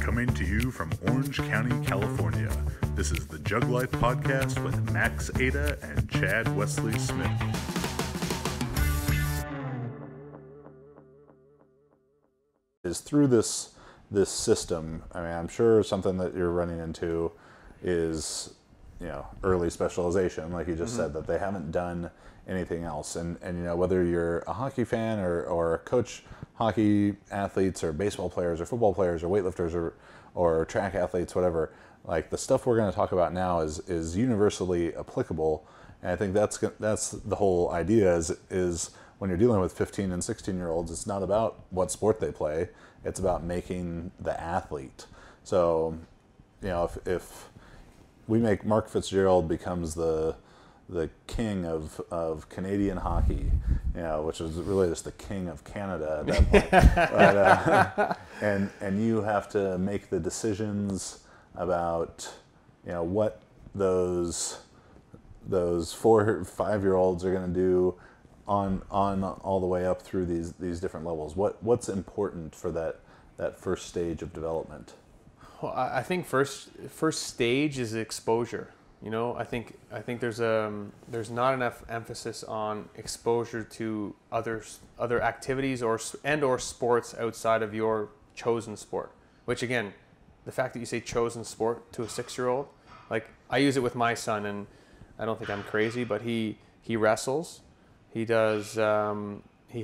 Coming to you from Orange County, California, this is the JuggLife podcast with Max Ada and Chad Wesley Smith. Is through this system, I mean, I'm sure something that you're running into is, early specialization, like you just said, that they haven't done anything else. And whether you're a hockey fan or coach hockey athletes or baseball players or football players or weightlifters or track athletes, whatever, like the stuff we're going to talk about now is universally applicable. And I think that's the whole idea is when you're dealing with 15 and 16-year-olds, it's not about what sport they play, it's about making the athlete. So, if we make Mark Fitzgerald becomes the king of Canadian hockey, which is really just the king of Canada at that point. But, and you have to make the decisions about what those 4 or 5-year-olds are going to do on all the way up through these different levels. What's important for that first stage of development? Well, I think first stage is exposure. I think there's not enough emphasis on exposure to other activities or sports outside of your chosen sport. Which again, the fact that you say chosen sport to a 6-year-old, like I use it with my son, and I don't think I'm crazy, but he wrestles, he does he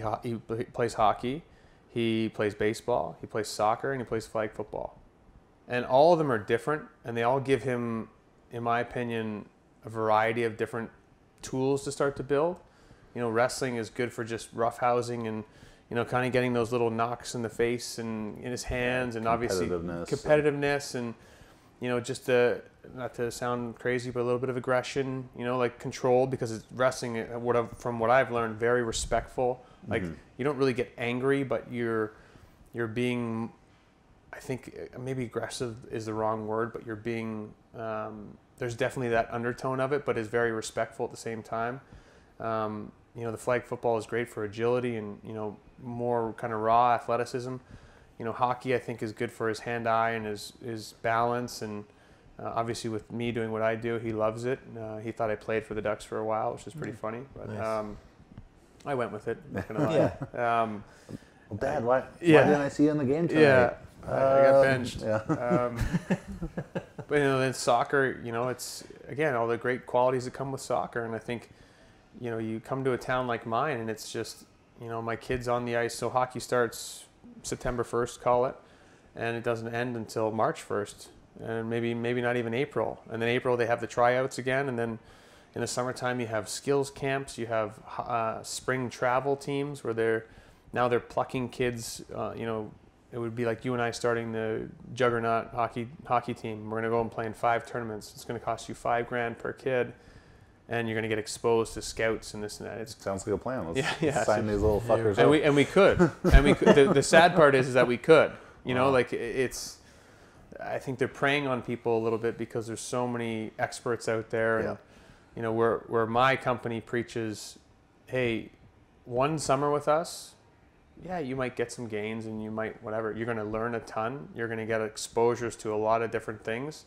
plays hockey, he plays baseball, he plays soccer, and he plays flag football, and all of them are different, and they all give him, in my opinion, a variety of different tools to start to build. Wrestling is good for just roughhousing and, kind of getting those little knocks in the face and in his hands, and obviously competitiveness and, just not to sound crazy, but a little bit of aggression, like controlled, because it's wrestling, from what I've learned, very respectful. Like you don't really get angry, but you're being, I think maybe aggressive is the wrong word, but you're being, there's definitely that undertone of it, but is very respectful at the same time. The flag football is great for agility and, more kind of raw athleticism. Hockey I think is good for his hand-eye and his balance, and obviously with me doing what I do, he loves it. He thought I played for the Ducks for a while, which is pretty funny, but nice. I went with it, not gonna lie. Well, Dad, why didn't I see you in the game tonight? Yeah, I got benched. But then soccer, it's again all the great qualities that come with soccer, and I think you come to a town like mine, and it's just my kids on the ice. So hockey starts September 1st, call it, and it doesn't end until March 1st, and maybe not even April. And then April they have the tryouts again, and then in the summertime you have skills camps, you have spring travel teams where they're plucking kids. It would be like you and I starting the Juggernaut hockey team. We're going to go and play in 5 tournaments. It's going to cost you $5,000 per kid, and you're going to get exposed to scouts and this and that. It sounds like a plan. Let's sign these little fuckers up. And we could. The sad part is that we could. It's. I think they're preying on people a little bit because there's so many experts out there, and where my company preaches, hey, one summer with us. Yeah, you might get some gains and you might whatever. You're going to learn a ton. You're going to get exposures to a lot of different things.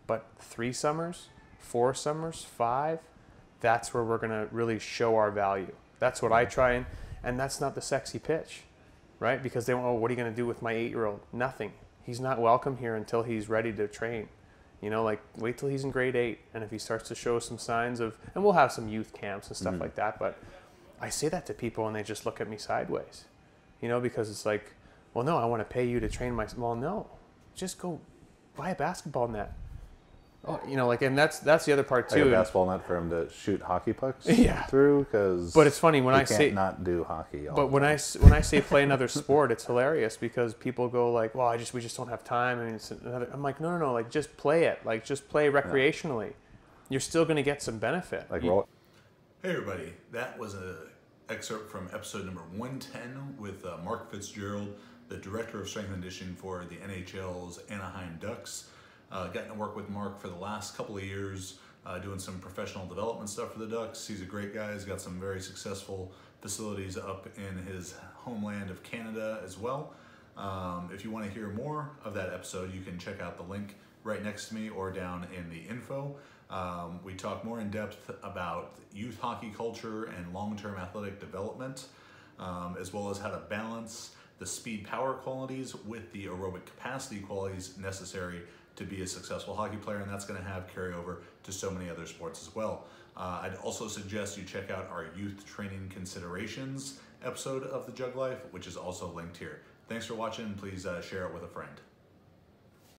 But 3 summers, 4 summers, 5, that's where we're going to really show our value. That's what I try, and that's not the sexy pitch, right? Because they won't, what are you going to do with my 8-year-old? Nothing. He's not welcome here until he's ready to train. Wait till he's in grade 8, and if he starts to show some signs of, and we'll have some youth camps and stuff like that, but I say that to people and they just look at me sideways. Because it's like, well, no, I want to pay you to train well, no, just go buy a basketball net. Oh, and that's the other part too. Like a basketball net for him to shoot hockey pucks through, because. But it's funny when I say not do hockey. But when I say play another sport, it's hilarious because people go like, well, we just don't have time. I mean, it's another. I'm like, no, like just play it, like just play recreationally. Yeah. You're still going to get some benefit. Hey everybody, that was a excerpt from episode number 110 with Mark Fitzgerald, the director of strength and conditioning for the NHL's Anaheim Ducks. Gotten to work with Mark for the last couple of years, doing some professional development stuff for the Ducks. He's a great guy. He's got some very successful facilities up in his homeland of Canada as well. If you want to hear more of that episode, you can check out the link right next to me or down in the info. We talk more in depth about youth hockey culture and long-term athletic development, as well as how to balance the speed power qualities with the aerobic capacity qualities necessary to be a successful hockey player, and that's going to have carryover to so many other sports as well. I'd also suggest you check out our youth training considerations episode of the JuggLife, which is also linked here. Thanks for watching. Please share it with a friend.